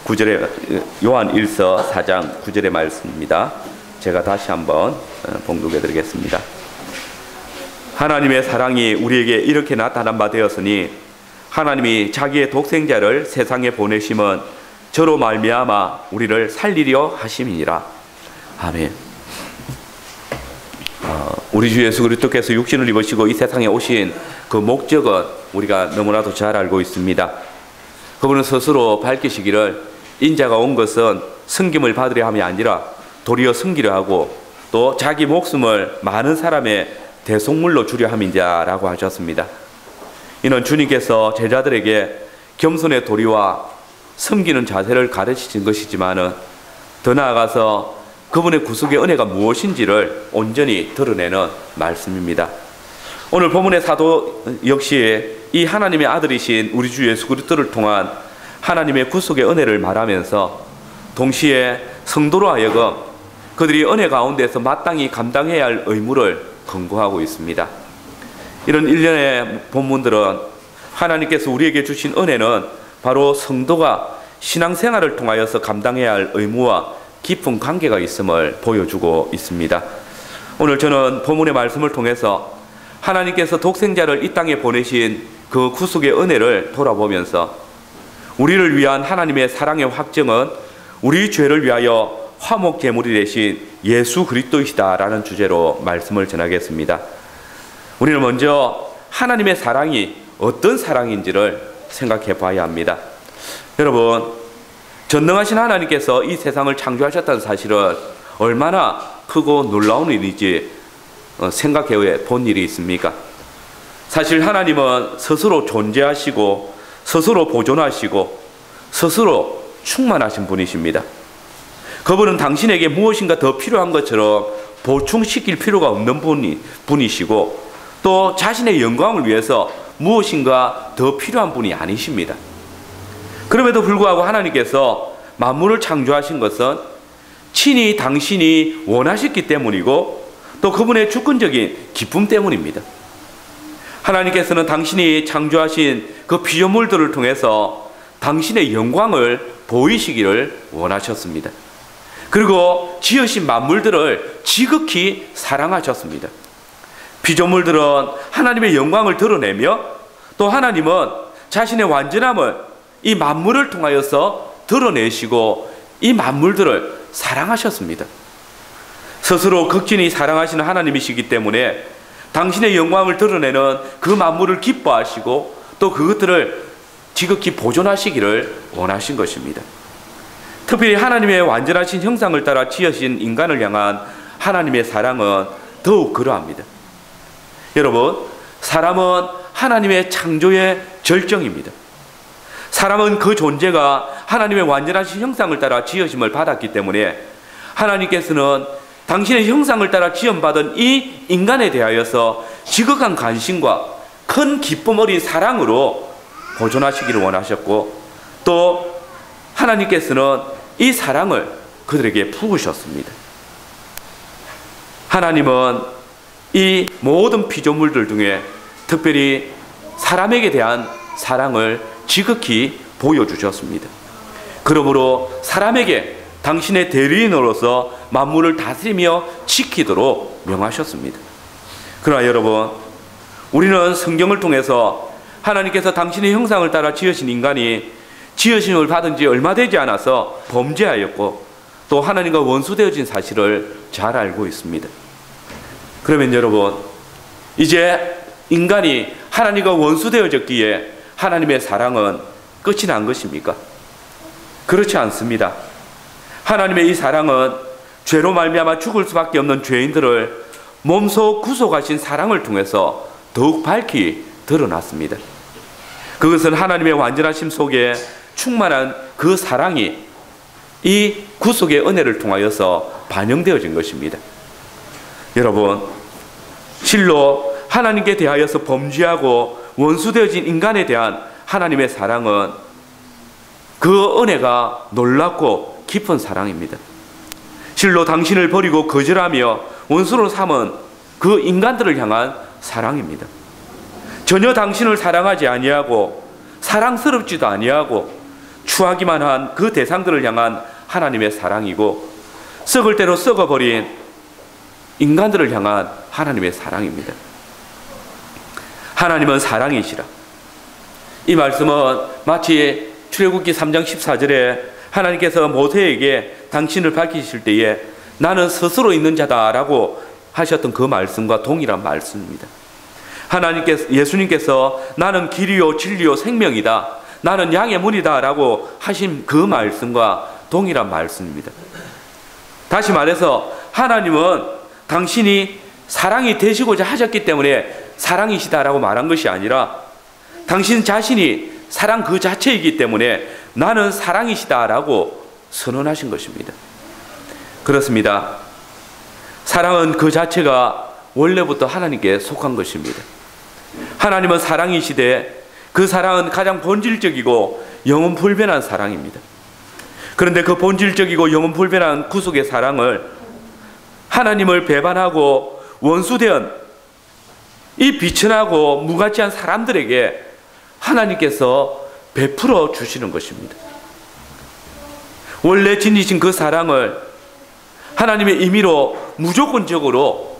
9절에 요한 1서 4장 9절의 말씀입니다. 제가 다시 한번 봉독해 드리겠습니다. 하나님의 사랑이 우리에게 이렇게 나타난 바 되었으니 하나님이 자기의 독생자를 세상에 보내심은 저로 말미암아 우리를 살리려 하심이니라. 아멘. 우리 주 예수 그리스도께서 육신을 입으시고 이 세상에 오신 그 목적은 우리가 너무나도 잘 알고 있습니다. 그분은 스스로 밝히시기를 인자가 온 것은 섬김을 받으려 함이 아니라 도리어 섬기려 하고 또 자기 목숨을 많은 사람의 대속물로 주려 함인자라고 하셨습니다. 이는 주님께서 제자들에게 겸손의 도리와 섬기는 자세를 가르치신 것이지만은 더 나아가서 그분의 구속의 은혜가 무엇인지를 온전히 드러내는 말씀입니다. 오늘 본문의 사도 역시 이 하나님의 아들이신 우리 주 예수 그리스도를 통한 하나님의 구속의 은혜를 말하면서 동시에 성도로 하여금 그들이 은혜 가운데서 마땅히 감당해야 할 의무를 권고하고 있습니다. 이런 일련의 본문들은 하나님께서 우리에게 주신 은혜는 바로 성도가 신앙생활을 통하여서 감당해야 할 의무와 깊은 관계가 있음을 보여주고 있습니다. 오늘 저는 본문의 말씀을 통해서 하나님께서 독생자를 이 땅에 보내신 그 구속의 은혜를 돌아보면서 우리를 위한 하나님의 사랑의 확증은 우리 죄를 위하여 화목 제물이 되신 예수 그리스도이시다라는 주제로 말씀을 전하겠습니다. 우리는 먼저 하나님의 사랑이 어떤 사랑인지를 생각해 봐야 합니다. 여러분, 전능하신 하나님께서 이 세상을 창조하셨다는 사실은 얼마나 크고 놀라운 일인지 생각해 본 일이 있습니까? 사실 하나님은 스스로 존재하시고 스스로 보존하시고 스스로 충만하신 분이십니다. 그분은 당신에게 무엇인가 더 필요한 것처럼 보충시킬 필요가 없는 분이시고 또 자신의 영광을 위해서 무엇인가 더 필요한 분이 아니십니다. 그럼에도 불구하고 하나님께서 만물을 창조하신 것은 친히 당신이 원하셨기 때문이고 또 그분의 주권적인 기쁨 때문입니다. 하나님께서는 당신이 창조하신 그 피조물들을 통해서 당신의 영광을 보이시기를 원하셨습니다. 그리고 지으신 만물들을 지극히 사랑하셨습니다. 피조물들은 하나님의 영광을 드러내며 또 하나님은 자신의 완전함을 이 만물을 통하여서 드러내시고 이 만물들을 사랑하셨습니다. 스스로 극진히 사랑하시는 하나님이시기 때문에 당신의 영광을 드러내는 그 만물을 기뻐하시고 또 그것들을 지극히 보존하시기를 원하신 것입니다. 특별히 하나님의 완전하신 형상을 따라 지으신 인간을 향한 하나님의 사랑은 더욱 그러합니다. 여러분, 사람은 하나님의 창조의 절정입니다. 사람은 그 존재가 하나님의 완전하신 형상을 따라 지으심을 받았기 때문에 하나님께서는 당신의 형상을 따라 지음받은 이 인간에 대하여서 지극한 관심과 큰 기쁨 어린 사랑으로 보존하시기를 원하셨고 또 하나님께서는 이 사랑을 그들에게 부으셨습니다. 하나님은 이 모든 피조물들 중에 특별히 사람에게 대한 사랑을 지극히 보여주셨습니다. 그러므로 사람에게 당신의 대리인으로서 만물을 다스리며 지키도록 명하셨습니다. 그러나 여러분, 우리는 성경을 통해서 하나님께서 당신의 형상을 따라 지으신 인간이 지으심을 받은 지 얼마 되지 않아서 범죄하였고 또 하나님과 원수되어진 사실을 잘 알고 있습니다. 그러면 여러분, 이제 인간이 하나님과 원수되어졌기에 하나님의 사랑은 끝이 난 것입니까? 그렇지 않습니다. 하나님의 이 사랑은 죄로 말미암아 죽을 수밖에 없는 죄인들을 몸소 구속하신 사랑을 통해서 더욱 밝히 드러났습니다. 그것은 하나님의 완전하심 속에 충만한 그 사랑이 이 구속의 은혜를 통하여서 반영되어진 것입니다. 여러분, 실로 하나님께 대하여서 범죄하고 원수되어진 인간에 대한 하나님의 사랑은 그 은혜가 놀랍고 깊은 사랑입니다. 실로 당신을 버리고 거절하며 원수로 삼은 그 인간들을 향한 사랑입니다. 전혀 당신을 사랑하지 아니하고 사랑스럽지도 아니하고 추하기만 한 그 대상들을 향한 하나님의 사랑이고, 썩을 대로 썩어버린 인간들을 향한 하나님의 사랑입니다. 하나님은 사랑이시라. 이 말씀은 마치 출애굽기 3장 14절에 하나님께서 모세에게 당신을 밝히실 때에 나는 스스로 있는 자다라고 하셨던 그 말씀과 동일한 말씀입니다. 예수님께서 나는 길이요 진리요 생명이다, 나는 양의 문이다 라고 하신 그 말씀과 동일한 말씀입니다. 다시 말해서 하나님은 당신이 사랑이 되시고자 하셨기 때문에 사랑이시다라고 말한 것이 아니라 당신 자신이 사랑 그 자체이기 때문에 나는 사랑이시다라고 선언하신 것입니다. 그렇습니다. 사랑은 그 자체가 원래부터 하나님께 속한 것입니다. 하나님은 사랑이시되 그 사랑은 가장 본질적이고 영원불변한 사랑입니다. 그런데 그 본질적이고 영원불변한 구속의 사랑을 하나님을 배반하고 원수되은 이 비천하고 무가치한 사람들에게 하나님께서 베풀어 주시는 것입니다. 원래 지니신 그 사랑을 하나님의 임의로 무조건적으로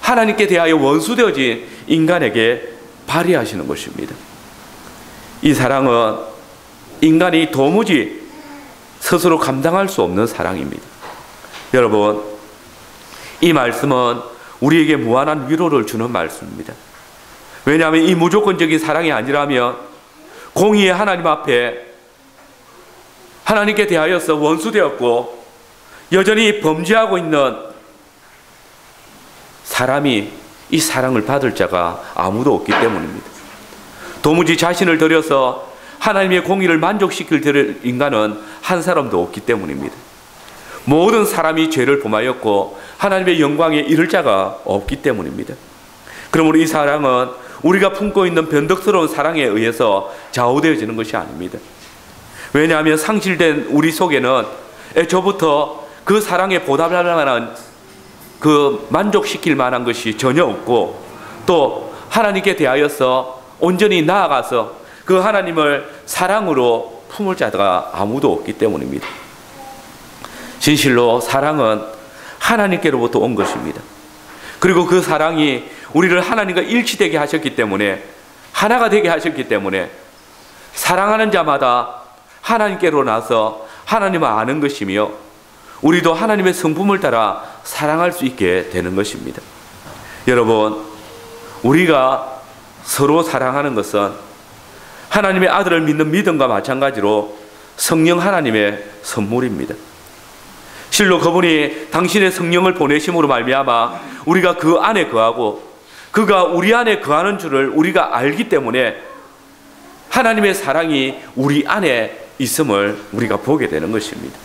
하나님께 대하여 원수되어진 인간에게 발휘하시는 것입니다. 이 사랑은 인간이 도무지 스스로 감당할 수 없는 사랑입니다. 여러분, 이 말씀은 우리에게 무한한 위로를 주는 말씀입니다. 왜냐하면 이 무조건적인 사랑이 아니라면 공의의 하나님 앞에 하나님께 대하여서 원수되었고 여전히 범죄하고 있는 사람이 이 사랑을 받을 자가 아무도 없기 때문입니다. 도무지 자신을 들여서 하나님의 공의를 만족시킬 인간은 한 사람도 없기 때문입니다. 모든 사람이 죄를 범하였고 하나님의 영광에 이를 자가 없기 때문입니다. 그러므로 이 사랑은 우리가 품고 있는 변덕스러운 사랑에 의해서 좌우되어지는 것이 아닙니다. 왜냐하면 상실된 우리 속에는 애초부터 그 사랑에 보답할 만한 그 만족시킬 만한 것이 전혀 없고 또 하나님께 대하여서 온전히 나아가서 그 하나님을 사랑으로 품을 자가 아무도 없기 때문입니다. 진실로 사랑은 하나님께로부터 온 것입니다. 그리고 그 사랑이 우리를 하나님과 일치되게 하셨기 때문에, 하나가 되게 하셨기 때문에 사랑하는 자마다 하나님께로 나서 하나님을 아는 것이며 우리도 하나님의 성품을 따라 사랑할 수 있게 되는 것입니다. 여러분, 우리가 서로 사랑하는 것은 하나님의 아들을 믿는 믿음과 마찬가지로 성령 하나님의 선물입니다. 실로 그분이 당신의 성령을 보내심으로 말미암아 우리가 그 안에 거하고 그가 우리 안에 거하는 줄을 우리가 알기 때문에 하나님의 사랑이 우리 안에 있음을 우리가 보게 되는 것입니다.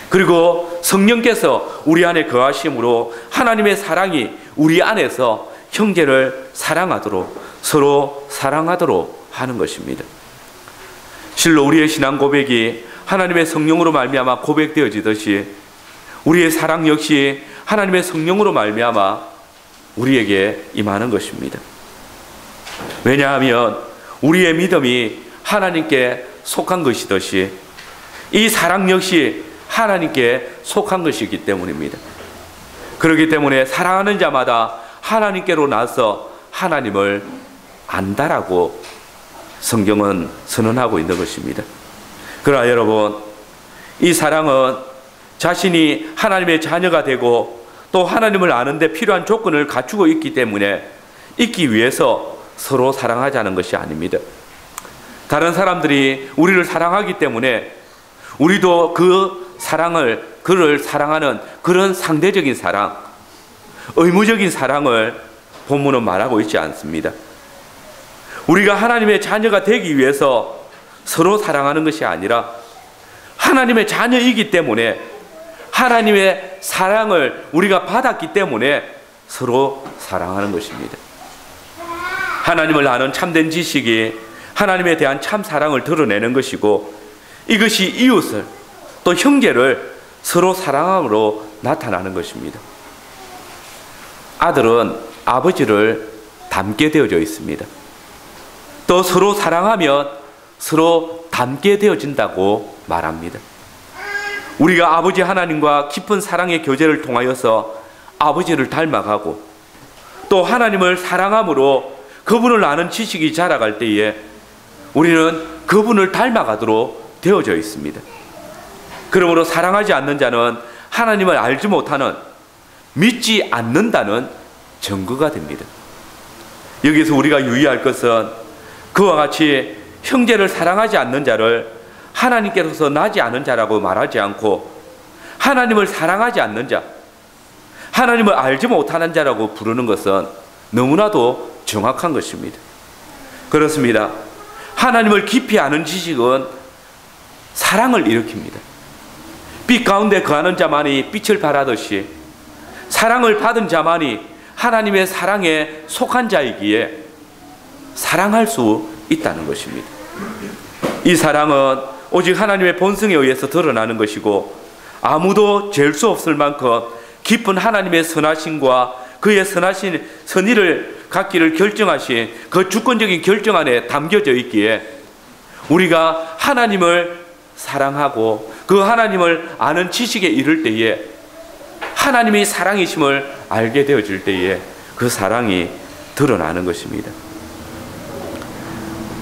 그리고 성령께서 우리 안에 거하심으로 하나님의 사랑이 우리 안에서 형제를 사랑하도록, 서로 사랑하도록 하는 것입니다. 실로 우리의 신앙 고백이 하나님의 성령으로 말미암아 고백되어지듯이 우리의 사랑 역시 하나님의 성령으로 말미암아 우리에게 임하는 것입니다. 왜냐하면 우리의 믿음이 하나님께 속한 것이듯이 이 사랑 역시 하나님께 속한 것이기 때문입니다. 그렇기 때문에 사랑하는 자마다 하나님께로 나서 하나님을 안다라고 성경은 선언하고 있는 것입니다. 그러나 여러분, 이 사랑은 자신이 하나님의 자녀가 되고 또 하나님을 아는데 필요한 조건을 갖추고 있기 때문에 있기 위해서 서로 사랑하자는 것이 아닙니다. 다른 사람들이 우리를 사랑하기 때문에 우리도 그 사랑을, 그를 사랑하는 그런 상대적인 사랑, 의무적인 사랑을 본문은 말하고 있지 않습니다. 우리가 하나님의 자녀가 되기 위해서 서로 사랑하는 것이 아니라 하나님의 자녀이기 때문에 하나님의 사랑을 우리가 받았기 때문에 서로 사랑하는 것입니다. 하나님을 아는 참된 지식이 하나님에 대한 참 사랑을 드러내는 것이고 이것이 이웃을 또 형제를 서로 사랑함으로 나타나는 것입니다. 아들은 아버지를 닮게 되어져 있습니다. 또 서로 사랑하면 서로 닮게 되어진다고 말합니다. 우리가 아버지 하나님과 깊은 사랑의 교제를 통하여서 아버지를 닮아가고 또 하나님을 사랑함으로 그분을 아는 지식이 자라갈 때에 우리는 그분을 닮아가도록 되어져 있습니다. 그러므로 사랑하지 않는 자는 하나님을 알지 못하는, 믿지 않는다는 증거가 됩니다. 여기서 우리가 유의할 것은 그와 같이 형제를 사랑하지 않는 자를 하나님께로서 나지 않은 자라고 말하지 않고 하나님을 사랑하지 않는 자, 하나님을 알지 못하는 자라고 부르는 것은 너무나도 정확한 것입니다. 그렇습니다. 하나님을 깊이 아는 지식은 사랑을 일으킵니다. 빛 가운데 거하는 자만이 빛을 발하듯이 사랑을 받은 자만이 하나님의 사랑에 속한 자이기에 사랑할 수 있다는 것입니다. 이 사랑은 오직 하나님의 본성에 의해서 드러나는 것이고 아무도 잴 수 없을 만큼 깊은 하나님의 선하심과 그의 선하신 선의를 갖기를 결정하신 그 주권적인 결정 안에 담겨져 있기에 우리가 하나님을 사랑하고 그 하나님을 아는 지식에 이를 때에 하나님이 사랑이심을 알게 되어질 때에 그 사랑이 드러나는 것입니다.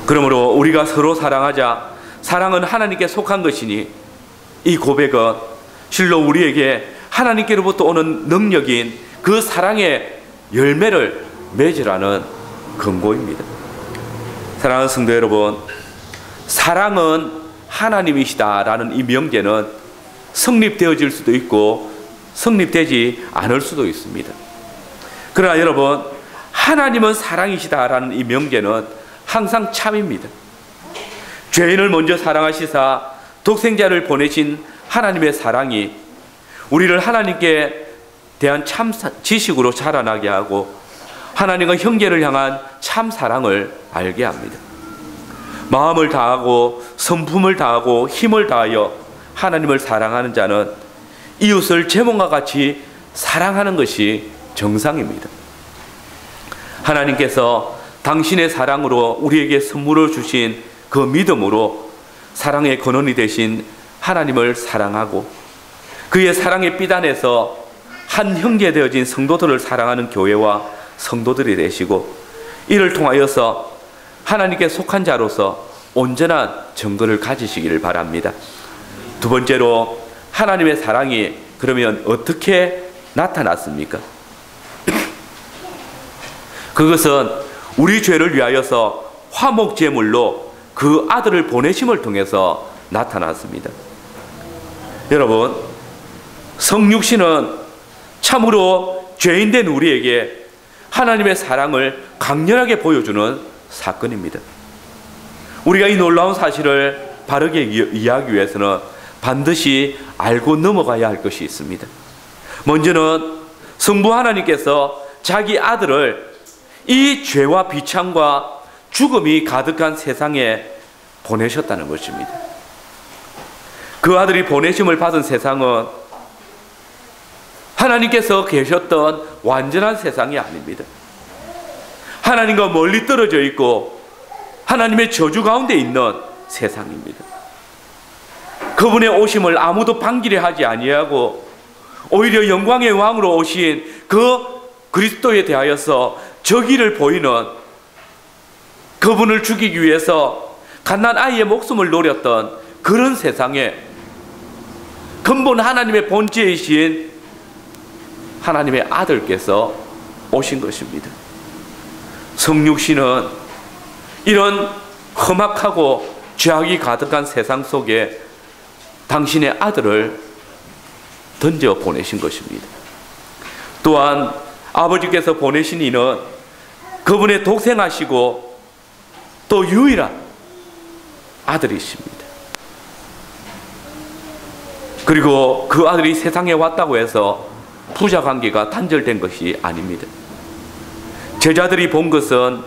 그러므로 우리가 서로 사랑하자, 사랑은 하나님께 속한 것이니 이 고백은 실로 우리에게 하나님께로부터 오는 능력인 그 사랑의 열매를 맺으라는 권고입니다. 사랑하는 성도 여러분, 사랑은 하나님이시다라는 이 명제는 성립되어질 수도 있고 성립되지 않을 수도 있습니다. 그러나 여러분, 하나님은 사랑이시다라는 이 명제는 항상 참입니다. 죄인을 먼저 사랑하시사 독생자를 보내신 하나님의 사랑이 우리를 하나님께 대한 참 지식으로 자라나게 하고 하나님과 형제를 향한 참 사랑을 알게 합니다. 마음을 다하고 성품을 다하고 힘을 다하여 하나님을 사랑하는 자는 이웃을 제 몸과 같이 사랑하는 것이 정상입니다. 하나님께서 당신의 사랑으로 우리에게 선물을 주신 그 믿음으로 사랑의 근원이 되신 하나님을 사랑하고 그의 사랑의 빛 안에서 한 형제 되어진 성도들을 사랑하는 교회와 성도들이 되시고 이를 통하여서 하나님께 속한 자로서 온전한 증거를 가지시기를 바랍니다. 두 번째로 하나님의 사랑이 그러면 어떻게 나타났습니까? 그것은 우리 죄를 위하여서 화목제물로 그 아들을 보내심을 통해서 나타났습니다. 여러분, 성육신은 참으로 죄인된 우리에게 하나님의 사랑을 강렬하게 보여주는 사건입니다. 우리가 이 놀라운 사실을 바르게 이해하기 위해서는 반드시 알고 넘어가야 할 것이 있습니다. 먼저는 성부 하나님께서 자기 아들을 이 죄와 비참과 죽음이 가득한 세상에 보내셨다는 것입니다. 그 아들이 보내심을 받은 세상은 하나님께서 계셨던 완전한 세상이 아닙니다. 하나님과 멀리 떨어져 있고 하나님의 저주 가운데 있는 세상입니다. 그분의 오심을 아무도 방기려 하지 아니하고 오히려 영광의 왕으로 오신 그 그리스도에 대하여서 저기를 보이는 그분을 죽이기 위해서 갓난 아이의 목숨을 노렸던 그런 세상에 근본 하나님의 본체이신 하나님의 아들께서 오신 것입니다. 성육신은 이런 험악하고 죄악이 가득한 세상 속에 당신의 아들을 던져 보내신 것입니다. 또한 아버지께서 보내신 이는 그분의 독생하시고 또 유일한 아들이십니다. 그리고 그 아들이 세상에 왔다고 해서 부자 관계가 단절된 것이 아닙니다. 제자들이 본 것은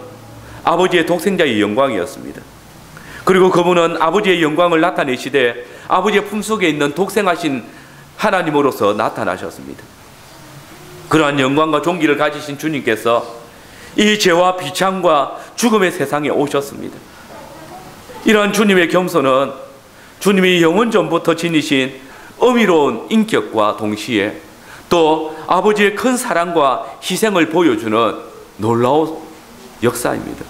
아버지의 독생자의 영광이었습니다. 그리고 그분은 아버지의 영광을 나타내시되 아버지의 품속에 있는 독생하신 하나님으로서 나타나셨습니다. 그러한 영광과 존귀를 가지신 주님께서 이 죄와 비참과 죽음의 세상에 오셨습니다. 이러한 주님의 겸손은 주님이 영원 전부터 지니신 어미로운 인격과 동시에 또 아버지의 큰 사랑과 희생을 보여주는 놀라운 역사입니다.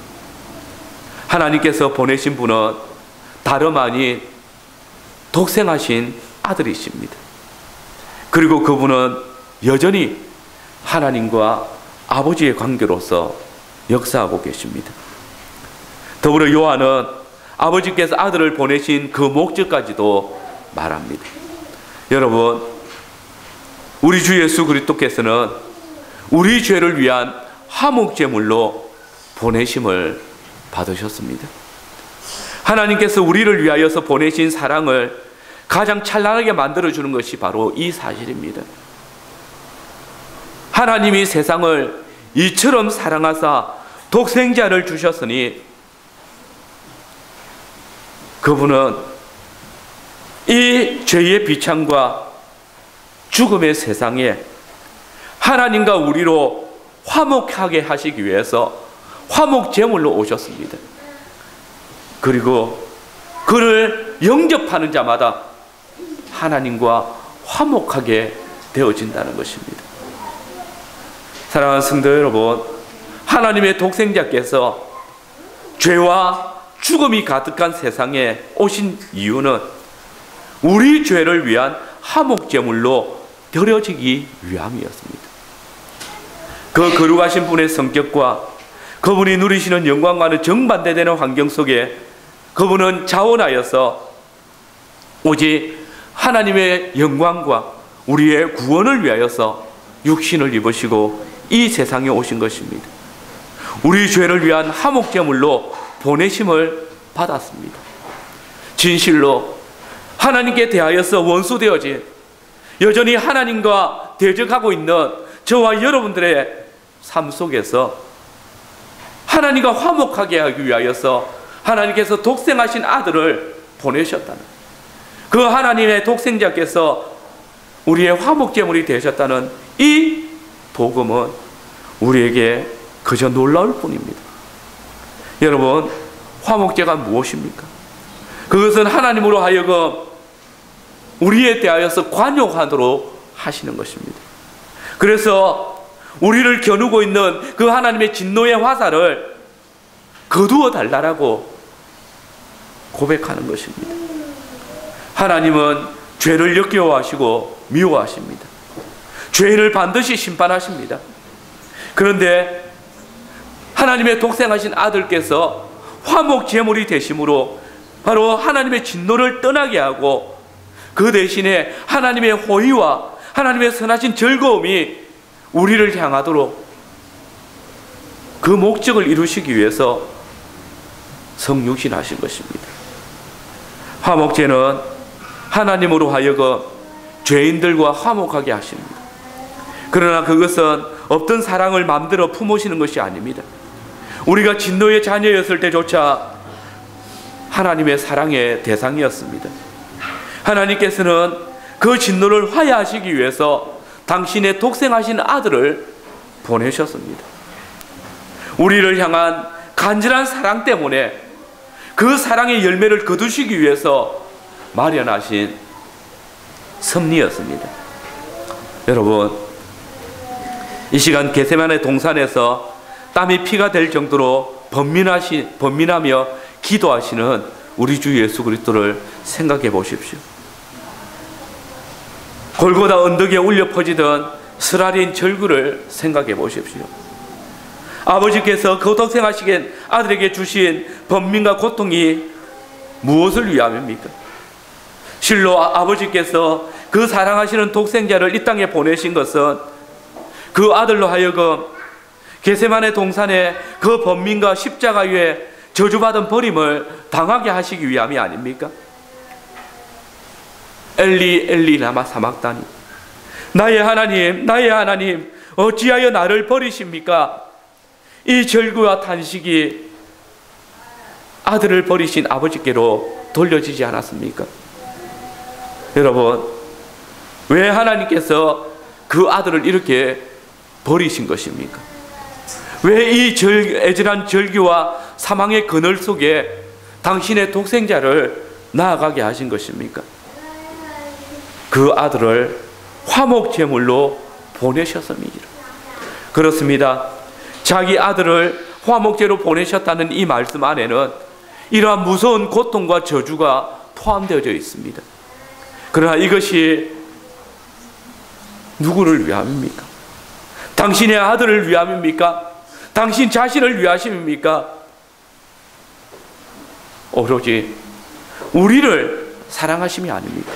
하나님께서 보내신 분은 다름 아닌 독생하신 아들이십니다. 그리고 그분은 여전히 하나님과 아버지의 관계로서 역사하고 계십니다. 더불어 요한은 아버지께서 아들을 보내신 그 목적까지도 말합니다. 여러분, 우리 주 예수 그리스도께서는 우리 죄를 위한 화목제물로 보내심을 받으셨습니다. 하나님께서 우리를 위하여서 보내신 사랑을 가장 찬란하게 만들어주는 것이 바로 이 사실입니다. 하나님이 세상을 이처럼 사랑하사 독생자를 주셨으니 그분은 이 죄의 비참과 죽음의 세상에 하나님과 우리로 화목하게 하시기 위해서 화목제물로 오셨습니다. 그리고 그를 영접하는 자마다 하나님과 화목하게 되어진다는 것입니다. 사랑하는 성도 여러분, 하나님의 독생자께서 죄와 죽음이 가득한 세상에 오신 이유는 우리 죄를 위한 화목제물로 드려지기 위함이었습니다. 그 거룩하신 분의 성격과 그분이 누리시는 영광과는 정반대되는 환경 속에 그분은 자원하여서 오직 하나님의 영광과 우리의 구원을 위하여서 육신을 입으시고 이 세상에 오신 것입니다. 우리 죄를 위한 화목제물로 보내심을 받았습니다. 진실로 하나님께 대하여서 원수되어진, 여전히 하나님과 대적하고 있는 저와 여러분들의 삶 속에서 하나님과 화목하게 하기 위하여서 하나님께서 독생하신 아들을 보내셨다는, 그 하나님의 독생자께서 우리의 화목제물이 되셨다는 이 복음은 우리에게 그저 놀라울 뿐입니다. 여러분, 화목제가 무엇입니까? 그것은 하나님으로 하여금 우리에 대하여서 관용하도록 하시는 것입니다. 그래서 우리를 겨누고 있는 그 하나님의 진노의 화살을 거두어 달라고 고백하는 것입니다. 하나님은 죄를 역겨워하시고 미워하십니다. 죄인을 반드시 심판하십니다. 그런데 하나님의 독생하신 아들께서 화목제물이 되심으로 바로 하나님의 진노를 떠나게 하고 그 대신에 하나님의 호의와 하나님의 선하신 즐거움이 우리를 향하도록 그 목적을 이루시기 위해서 성육신하신 것입니다. 화목제는 하나님으로 하여금 죄인들과 화목하게 하십니다. 그러나 그것은 없던 사랑을 마음대로 품으시는 것이 아닙니다. 우리가 진노의 자녀였을 때조차 하나님의 사랑의 대상이었습니다. 하나님께서는 그 진노를 화해하시기 위해서 당신의 독생하신 아들을 보내셨습니다. 우리를 향한 간절한 사랑 때문에 그 사랑의 열매를 거두시기 위해서 마련하신 섭리였습니다. 여러분, 이 시간 겟세마네 동산에서 땀이 피가 될 정도로 번민하며 기도하시는 우리 주 예수 그리스도를 생각해 보십시오. 골고다 언덕에 울려 퍼지던 스라린 절구를 생각해 보십시오. 아버지께서 그 독생하신 아들에게 주신 번민과 고통이 무엇을 위함입니까? 실로 아버지께서 그 사랑하시는 독생자를 이 땅에 보내신 것은 그 아들로 하여금 겟세마네 동산의 그 번민과 십자가 위에 저주받은 버림을 당하게 하시기 위함이 아닙니까? 엘리 엘리 라마 사막다니, 나의 하나님 나의 하나님 어찌하여 나를 버리십니까? 이 절규와 탄식이 아들을 버리신 아버지께로 돌려지지 않았습니까? 여러분, 왜 하나님께서 그 아들을 이렇게 버리신 것입니까? 왜 이 애절한 절규와 사망의 그늘 속에 당신의 독생자를 나아가게 하신 것입니까? 그 아들을 화목제물로 보내셨습니다. 그렇습니다. 자기 아들을 화목제로 보내셨다는 이 말씀 안에는 이러한 무서운 고통과 저주가 포함되어져 있습니다. 그러나 이것이 누구를 위함입니까? 당신의 아들을 위함입니까? 당신 자신을 위하심입니까? 오로지 우리를 사랑하심이 아닙니다.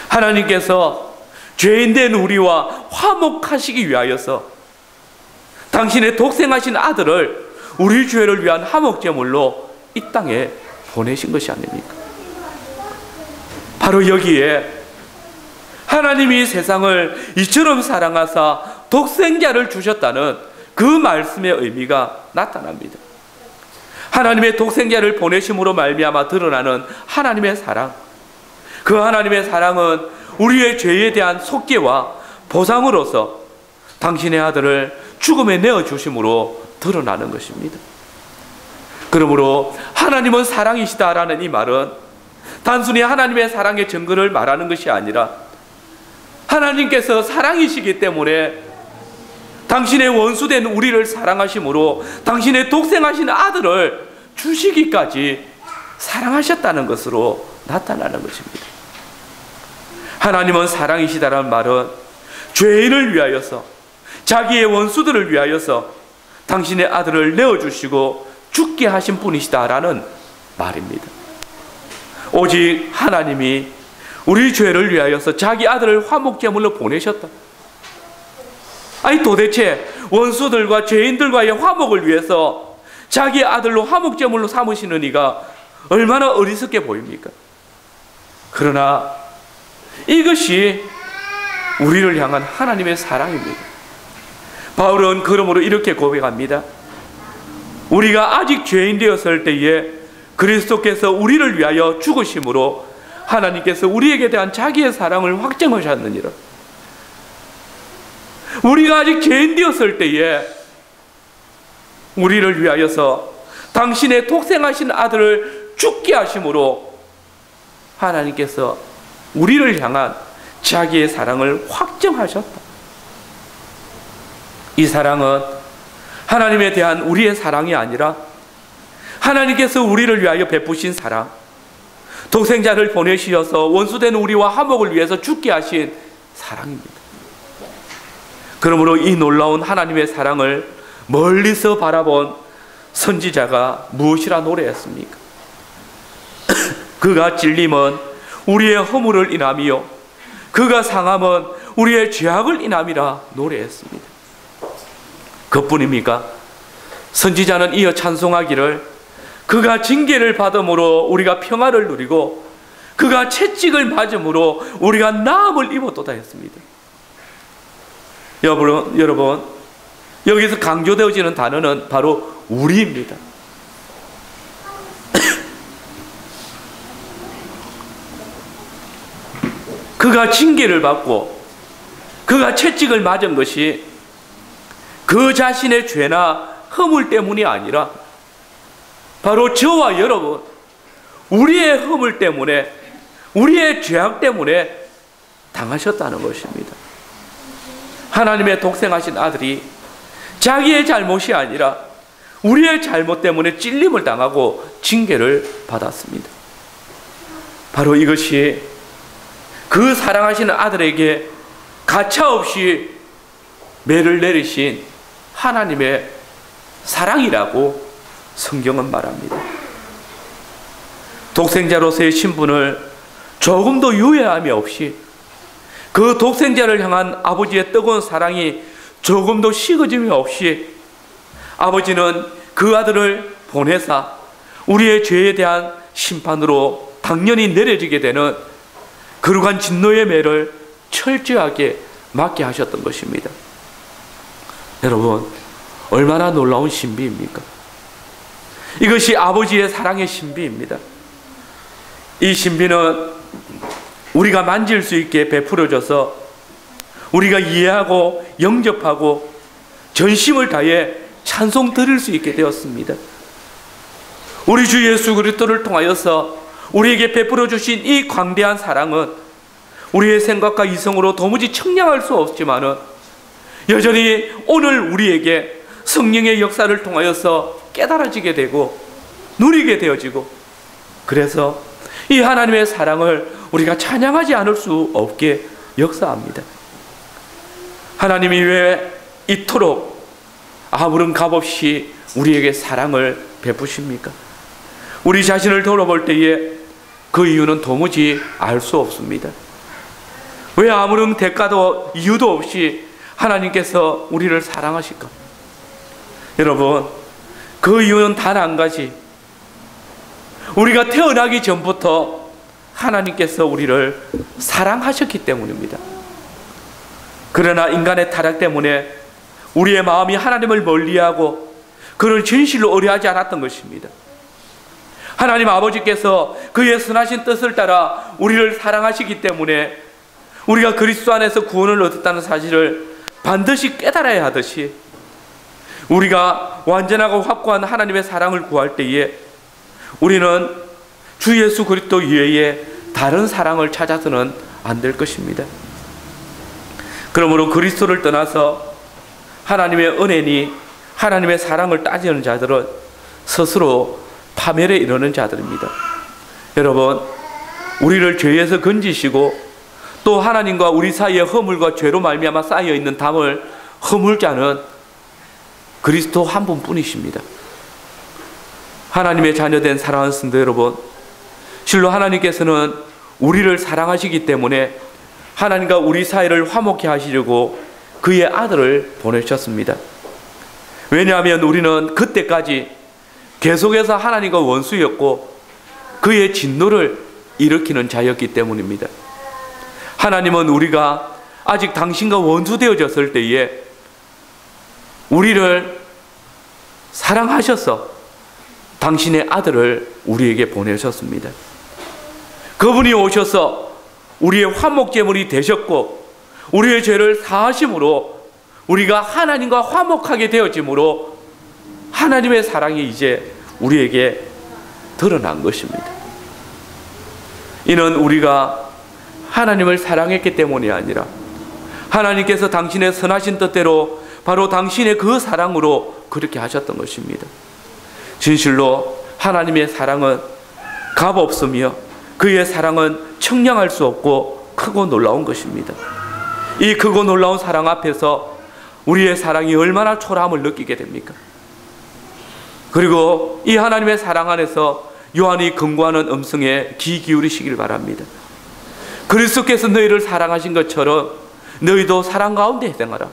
하나님께서 죄인된 우리와 화목하시기 위하여서 당신의 독생하신 아들을 우리 죄를 위한 화목제물로 이 땅에 보내신 것이 아닙니까? 바로 여기에 하나님이 세상을 이처럼 사랑하사 독생자를 주셨다는 그 말씀의 의미가 나타납니다. 하나님의 독생자를 보내심으로 말미암아 드러나는 하나님의 사랑, 그 하나님의 사랑은 우리의 죄에 대한 속죄와 보상으로서 당신의 아들을 죽음에 내어주심으로 드러나는 것입니다. 그러므로 하나님은 사랑이시다라는 이 말은 단순히 하나님의 사랑의 증거를 말하는 것이 아니라 하나님께서 사랑이시기 때문에 당신의 원수된 우리를 사랑하심으로 당신의 독생하신 아들을 주시기까지 사랑하셨다는 것으로 나타나는 것입니다. 하나님은 사랑이시다라는 말은 죄인을 위하여서, 자기의 원수들을 위하여서 당신의 아들을 내어주시고 죽게 하신 분이시다라는 말입니다. 오직 하나님이 우리 죄를 위하여서 자기 아들을 화목제물로 보내셨다. 아니 도대체 원수들과 죄인들과의 화목을 위해서 자기 아들로 화목제물로 삼으시는 이가 얼마나 어리석게 보입니까? 그러나 이것이 우리를 향한 하나님의 사랑입니다. 바울은 그러므로 이렇게 고백합니다. 우리가 아직 죄인 되었을 때에 그리스도께서 우리를 위하여 죽으심으로 하나님께서 우리에게 대한 자기의 사랑을 확증하셨느니라. 우리가 아직 죄인 되었을 때에 우리를 위하여서 당신의 독생하신 아들을 죽게 하심으로 하나님께서 우리를 향한 자기의 사랑을 확증하셨다. 이 사랑은 하나님에 대한 우리의 사랑이 아니라 하나님께서 우리를 위하여 베푸신 사랑, 독생자를 보내시어서 원수된 우리와 화목을 위해서 죽게 하신 사랑입니다. 그러므로 이 놀라운 하나님의 사랑을 멀리서 바라본 선지자가 무엇이라 노래했습니까? 그가 찔림은 우리의 허물을 인함이요 그가 상함은 우리의 죄악을 인함이라 노래했습니다. 그뿐입니까? 선지자는 이어 찬송하기를 그가 징계를 받음으로 우리가 평화를 누리고 그가 채찍을 맞음으로 우리가 나음을 입었도다 했습니다. 여러분 여기서 강조되어지는 단어는 바로 우리입니다. 그가 징계를 받고 그가 채찍을 맞은 것이 그 자신의 죄나 허물 때문이 아니라 바로 저와 여러분, 우리의 허물 때문에, 우리의 죄악 때문에 당하셨다는 것입니다. 하나님의 독생하신 아들이 자기의 잘못이 아니라 우리의 잘못 때문에 찔림을 당하고 징계를 받았습니다. 바로 이것이 그 사랑하시는 아들에게 가차없이 매를 내리신 하나님의 사랑이라고 성경은 말합니다. 독생자로서의 신분을 조금도 유예함이 없이 그 독생자를 향한 아버지의 뜨거운 사랑이 조금도 식어짐이 없이 아버지는 그 아들을 보내사 우리의 죄에 대한 심판으로 당연히 내려지게 되는 거룩한 진노의 매를 철저하게 맞게 하셨던 것입니다. 여러분, 얼마나 놀라운 신비입니까? 이것이 아버지의 사랑의 신비입니다. 이 신비는 우리가 만질 수 있게 베풀어져서 우리가 이해하고 영접하고 전심을 다해 찬송 드릴 수 있게 되었습니다. 우리 주 예수 그리스도를 통하여서 우리에게 베풀어 주신 이 광대한 사랑은 우리의 생각과 이성으로 도무지 측량할 수 없지만은 여전히 오늘 우리에게 성령의 역사를 통하여서 깨달아지게 되고 누리게 되어지고, 그래서 이 하나님의 사랑을 우리가 찬양하지 않을 수 없게 역사합니다. 하나님이 왜 이토록 아무런 값없이 우리에게 사랑을 베푸십니까? 우리 자신을 돌아볼 때에 그 이유는 도무지 알 수 없습니다. 왜 아무런 대가도 이유도 없이 하나님께서 우리를 사랑하실까? 여러분, 그 이유는 단 한 가지. 우리가 태어나기 전부터 하나님께서 우리를 사랑하셨기 때문입니다. 그러나 인간의 타락 때문에 우리의 마음이 하나님을 멀리하고 그를 진실로 의뢰하지 않았던 것입니다. 하나님 아버지께서 그의 선하신 뜻을 따라 우리를 사랑하시기 때문에 우리가 그리스도 안에서 구원을 얻었다는 사실을 반드시 깨달아야 하듯이, 우리가 완전하고 확고한 하나님의 사랑을 구할 때에 우리는 주 예수 그리스도 외에 다른 사랑을 찾아서는 안 될 것입니다. 그러므로 그리스도를 떠나서 하나님의 은혜니 하나님의 사랑을 따지는 자들은 스스로 파멸에 이르는 자들입니다. 여러분, 우리를 죄에서 건지시고 또 하나님과 우리 사이의 허물과 죄로 말미암아 쌓여있는 담을 허물 자는 그리스도 한 분뿐이십니다. 하나님의 자녀된 사랑하는 성도 여러분, 실로 하나님께서는 우리를 사랑하시기 때문에 하나님과 우리 사이를 화목케 하시려고 그의 아들을 보내셨습니다. 왜냐하면 우리는 그때까지 계속해서 하나님과 원수였고 그의 진노를 일으키는 자였기 때문입니다. 하나님은 우리가 아직 당신과 원수되어졌을 때에 우리를 사랑하셔서 당신의 아들을 우리에게 보내셨습니다. 그분이 오셔서 우리의 화목제물이 되셨고 우리의 죄를 사하심으로 우리가 하나님과 화목하게 되어짐으로 하나님의 사랑이 이제 우리에게 드러난 것입니다. 이는 우리가 하나님을 사랑했기 때문이 아니라 하나님께서 당신의 선하신 뜻대로 바로 당신의 그 사랑으로 그렇게 하셨던 것입니다. 진실로 하나님의 사랑은 값없으며 그의 사랑은 측량할 수 없고 크고 놀라운 것입니다. 이 크고 놀라운 사랑 앞에서 우리의 사랑이 얼마나 초라함을 느끼게 됩니까? 그리고 이 하나님의 사랑 안에서 요한이 경고하는 음성에 귀 기울이시길 바랍니다. 그리스도께서 너희를 사랑하신 것처럼 너희도 사랑 가운데 행하라.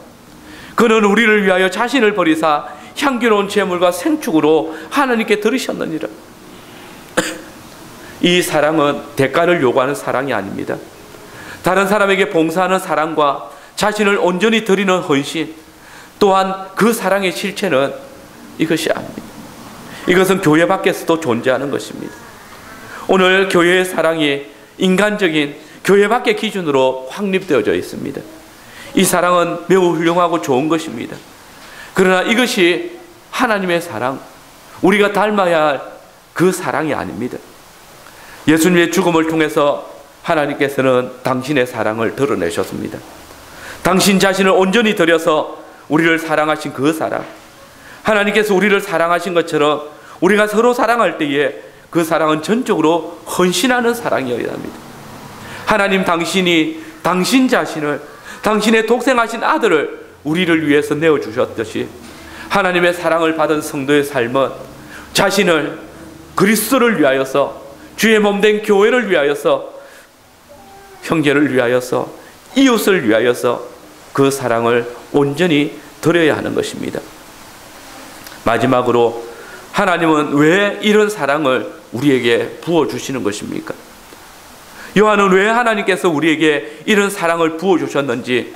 그는 우리를 위하여 자신을 버리사 향기로운 제물과 생축으로 하나님께 드리셨느니라. 이 사랑은 대가를 요구하는 사랑이 아닙니다. 다른 사람에게 봉사하는 사랑과 자신을 온전히 드리는 헌신, 또한 그 사랑의 실체는 이것이 아닙니다. 이것은 교회 밖에서도 존재하는 것입니다. 오늘 교회의 사랑이 인간적인 교회 밖의 기준으로 확립되어져 있습니다. 이 사랑은 매우 훌륭하고 좋은 것입니다. 그러나 이것이 하나님의 사랑, 우리가 닮아야 할 그 사랑이 아닙니다. 예수님의 죽음을 통해서 하나님께서는 당신의 사랑을 드러내셨습니다. 당신 자신을 온전히 드려서 우리를 사랑하신 그 사랑, 하나님께서 우리를 사랑하신 것처럼 우리가 서로 사랑할 때에 그 사랑은 전적으로 헌신하는 사랑이어야 합니다. 하나님 당신이 당신 자신을, 당신의 독생하신 아들을 우리를 위해서 내어주셨듯이 하나님의 사랑을 받은 성도의 삶은 자신을 그리스도를 위하여서, 주의 몸된 교회를 위하여서, 형제를 위하여서, 이웃을 위하여서 그 사랑을 온전히 드려야 하는 것입니다. 마지막으로 하나님은 왜 이런 사랑을 우리에게 부어주시는 것입니까? 요한은 왜 하나님께서 우리에게 이런 사랑을 부어주셨는지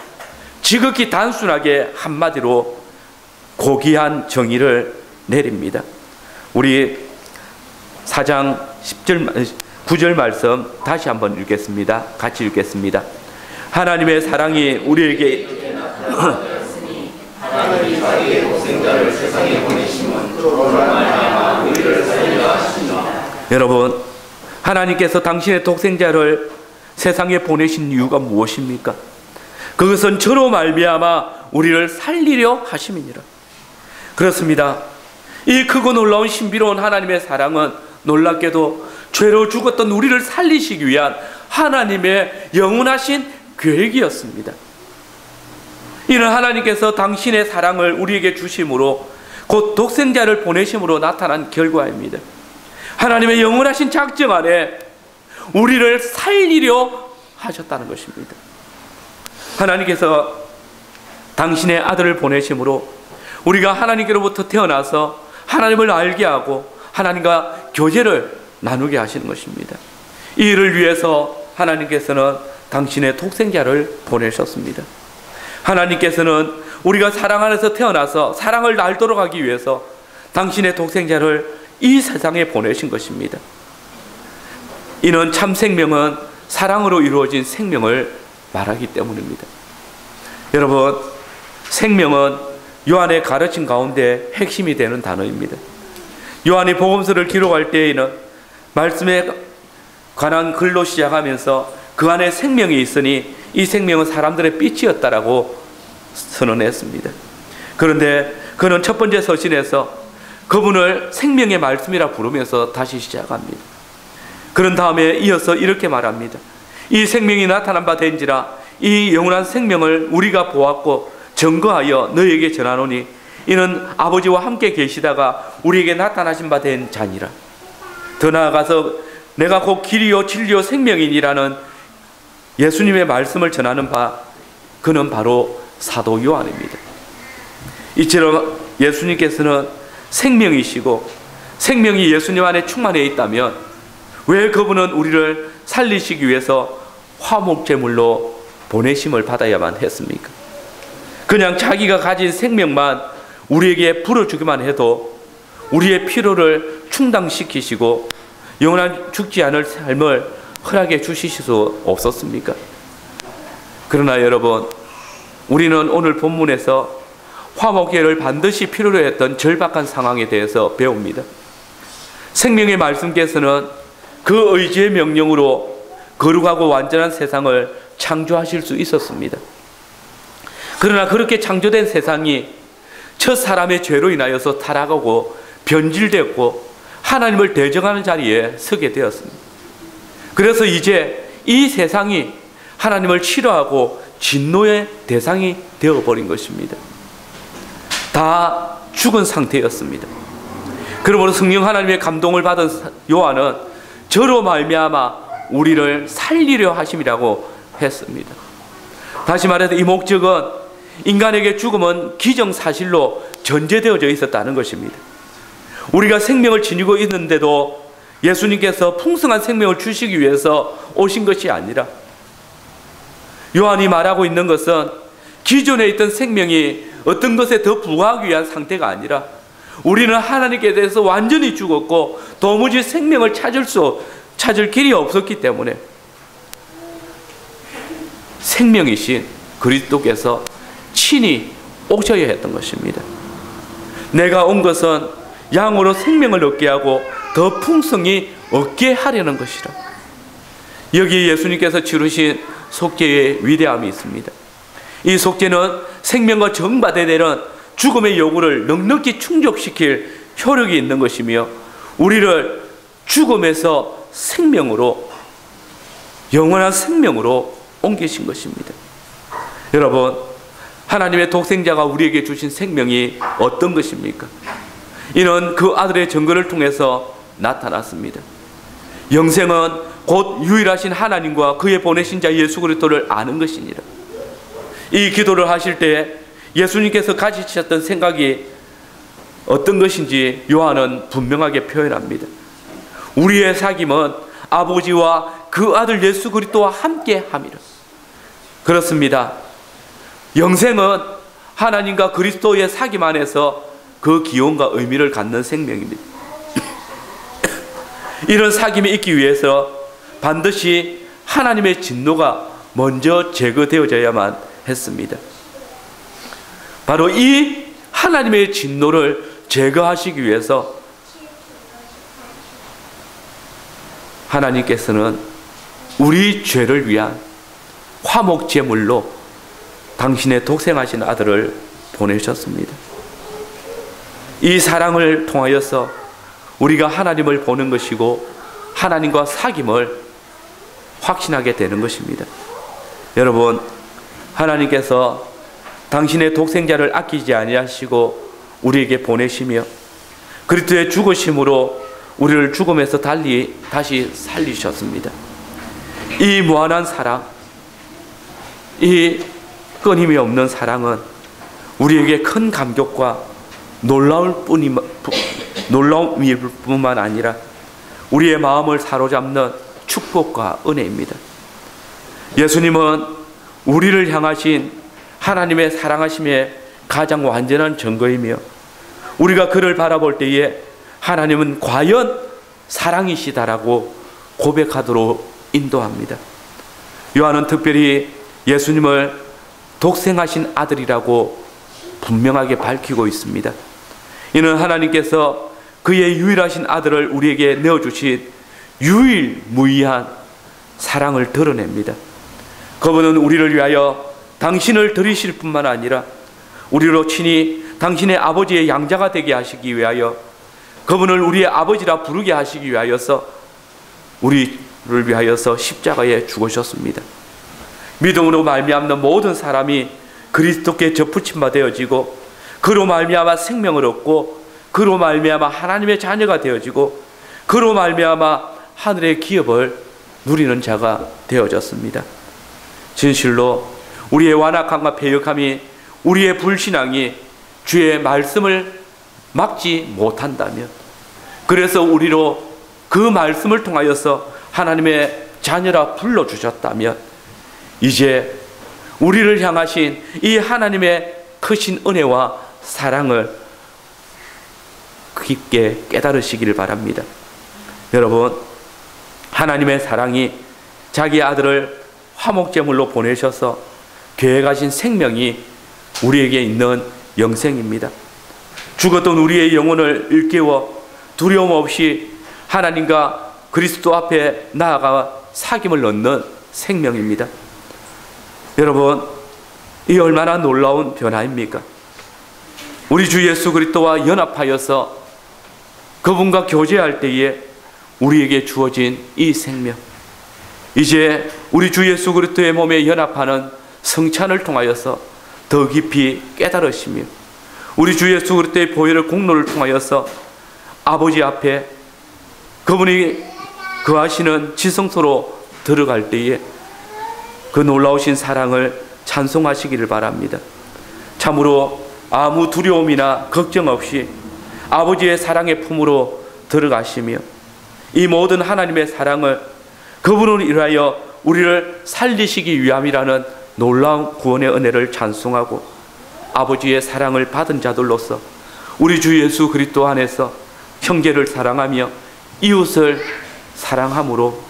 지극히 단순하게 한마디로 고귀한 정의를 내립니다. 우리 4장 9절 말씀 다시 한번 읽겠습니다. 같이 읽겠습니다. 하나님의 사랑이 우리에게 하나님이 자기의 독생자를 세상에 보내심은 그로 말미암아 우리를 살리려 하심이라. 여러분, 하나님께서 당신의 독생자를 세상에 보내신 이유가 무엇입니까? 그것은 저로 말미암아 우리를 살리려 하심이니라. 그렇습니다. 이 크고 놀라운 신비로운 하나님의 사랑은 놀랍게도 죄로 죽었던 우리를 살리시기 위한 하나님의 영원하신 계획이었습니다. 이는 하나님께서 당신의 사랑을 우리에게 주심으로, 곧 독생자를 보내심으로 나타난 결과입니다. 하나님의 영원하신 작정 안에 우리를 살리려 하셨다는 것입니다. 하나님께서 당신의 아들을 보내심으로 우리가 하나님께로부터 태어나서 하나님을 알게 하고 하나님과 교제를 나누게 하시는 것입니다. 이 일을 위해서 하나님께서는 당신의 독생자를 보내셨습니다. 하나님께서는 우리가 사랑 안에서 태어나서 사랑을 알도록 하기 위해서 당신의 독생자를 이 세상에 보내신 것입니다. 이는 참 생명은 사랑으로 이루어진 생명을 말하기 때문입니다. 여러분, 생명은 요한의 가르침 가운데 핵심이 되는 단어입니다. 요한이 복음서를 기록할 때에는 말씀에 관한 글로 시작하면서 그 안에 생명이 있으니 이 생명은 사람들의 빛이었다라고 선언했습니다. 그런데 그는 첫 번째 서신에서 그분을 생명의 말씀이라 부르면서 다시 시작합니다. 그런 다음에 이어서 이렇게 말합니다. 이 생명이 나타난 바 된지라 이 영원한 생명을 우리가 보았고 증거하여 너희에게 전하노니 이는 아버지와 함께 계시다가 우리에게 나타나신 바 된 자니라. 더 나아가서 내가 곧 길이요 진리요 생명이니라는 예수님의 말씀을 전하는 바, 그는 바로 사도 요한입니다. 이처럼 예수님께서는 생명이시고 생명이 예수님 안에 충만해 있다면 왜 그분은 우리를 살리시기 위해서 화목제물로 보내심을 받아야만 했습니까? 그냥 자기가 가진 생명만 우리에게 불어주기만 해도 우리의 필요를 충당시키시고 영원한 죽지 않을 삶을 허락해 주실 수 없었습니까? 그러나 여러분, 우리는 오늘 본문에서 화목제를 반드시 필요로 했던 절박한 상황에 대해서 배웁니다. 생명의 말씀께서는 그 의지의 명령으로 거룩하고 완전한 세상을 창조하실 수 있었습니다. 그러나 그렇게 창조된 세상이 첫 사람의 죄로 인하여서 타락하고 변질됐고 하나님을 대적하는 자리에 서게 되었습니다. 그래서 이제 이 세상이 하나님을 싫어하고 진노의 대상이 되어버린 것입니다. 다 죽은 상태였습니다. 그러므로 성령 하나님의 감동을 받은 요한은 저로 말미암아 우리를 살리려 하심이라고 했습니다. 다시 말해서 이 목적은 인간에게 죽음은 기정사실로 전제되어져 있었다는 것입니다. 우리가 생명을 지니고 있는데도 예수님께서 풍성한 생명을 주시기 위해서 오신 것이 아니라, 요한이 말하고 있는 것은 기존에 있던 생명이 어떤 것에 더 부과하기 위한 상태가 아니라 우리는 하나님께 대해서 완전히 죽었고 도무지 생명을 찾을 길이 없었기 때문에 생명이신 그리스도께서 친히 오셔야 했던 것입니다. 내가 온 것은 양으로 생명을 얻게 하고 더 풍성히 얻게 하려는 것이라. 여기 예수님께서 치르신 속죄의 위대함이 있습니다. 이 속죄는 생명과 정받아야 되는 죽음의 요구를 넉넉히 충족시킬 효력이 있는 것이며 우리를 죽음에서 생명으로, 영원한 생명으로 옮기신 것입니다. 여러분, 하나님의 독생자가 우리에게 주신 생명이 어떤 것입니까? 이는 그 아들의 증거를 통해서 나타났습니다. 영생은 곧 유일하신 하나님과 그의 보내신 자 예수 그리스도를 아는 것이니라. 이 기도를 하실 때 예수님께서 가지셨던 생각이 어떤 것인지 요한은 분명하게 표현합니다. 우리의 사귐은 아버지와 그 아들 예수 그리스도와 함께 함이라. 그렇습니다. 영생은 하나님과 그리스도의 사귐 안에서 그 기원과 의미를 갖는 생명입니다. 이런 사귐이 있기 위해서 반드시 하나님의 진노가 먼저 제거되어져야만 했습니다. 바로 이 하나님의 진노를 제거하시기 위해서 하나님께서는 우리 죄를 위한 화목제물로 당신의 독생하신 아들을 보내셨습니다. 이 사랑을 통하여서 우리가 하나님을 보는 것이고 하나님과 사귐을 확신하게 되는 것입니다. 여러분, 하나님께서 당신의 독생자를 아끼지 아니하시고 우리에게 보내시며 그리스도의 죽으심으로 우리를 죽음에서 다시 살리셨습니다. 이 무한한 사랑, 이 끊임이 없는 사랑은 우리에게 큰 감격과 놀라움일 뿐만 아니라 우리의 마음을 사로잡는 축복과 은혜입니다. 예수님은 우리를 향하신 하나님의 사랑하심의 가장 완전한 증거이며 우리가 그를 바라볼 때에 하나님은 과연 사랑이시다라고 고백하도록 인도합니다. 요한은 특별히 예수님을 독생하신 아들이라고 분명하게 밝히고 있습니다. 이는 하나님께서 그의 유일하신 아들을 우리에게 내어주신 유일무이한 사랑을 드러냅니다. 그분은 우리를 위하여 당신을 드리실 뿐만 아니라 우리로 친히 당신의 아버지의 양자가 되게 하시기 위하여 그분을 우리의 아버지라 부르게 하시기 위하여서 우리를 위하여서 십자가에 죽으셨습니다. 믿음으로 말미암는 모든 사람이 그리스도께 접붙임바 되어지고 그로 말미암아 생명을 얻고 그로 말미암아 하나님의 자녀가 되어지고 그로 말미암아 하늘의 기업을 누리는 자가 되어졌습니다. 진실로 우리의 완악함과 패역함이 우리의 불신앙이 주의 말씀을 막지 못한다면 그래서 우리로 그 말씀을 통하여서 하나님의 자녀라 불러주셨다면 이제 우리를 향하신 이 하나님의 크신 은혜와 사랑을 깊게 깨달으시기를 바랍니다. 여러분, 하나님의 사랑이 자기 아들을 화목제물로 보내셔서 계획하신 생명이 우리에게 있는 영생입니다. 죽었던 우리의 영혼을 일깨워 두려움 없이 하나님과 그리스도 앞에 나아가 사귐을 얻는 생명입니다. 여러분, 이 얼마나 놀라운 변화입니까? 우리 주 예수 그리스도와 연합하여서 그분과 교제할 때에 우리에게 주어진 이 생명, 이제 우리 주 예수 그리스도의 몸에 연합하는 성찬을 통하여서 더 깊이 깨달으시며 우리 주 예수 그리스도의 보혈의 공로를 통하여서 아버지 앞에 그분이 거하시는 지성소로 들어갈 때에 그 놀라우신 사랑을 찬송하시기를 바랍니다. 참으로 아무 두려움이나 걱정 없이 아버지의 사랑의 품으로 들어가시며 이 모든 하나님의 사랑을 그분을 인하여 우리를 살리시기 위함이라는 놀라운 구원의 은혜를 찬송하고 아버지의 사랑을 받은 자들로서 우리 주 예수 그리스도 안에서 형제를 사랑하며 이웃을 사랑함으로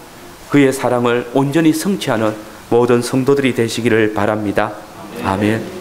그의 사랑을 온전히 성취하는 모든 성도들이 되시기를 바랍니다. 아멘.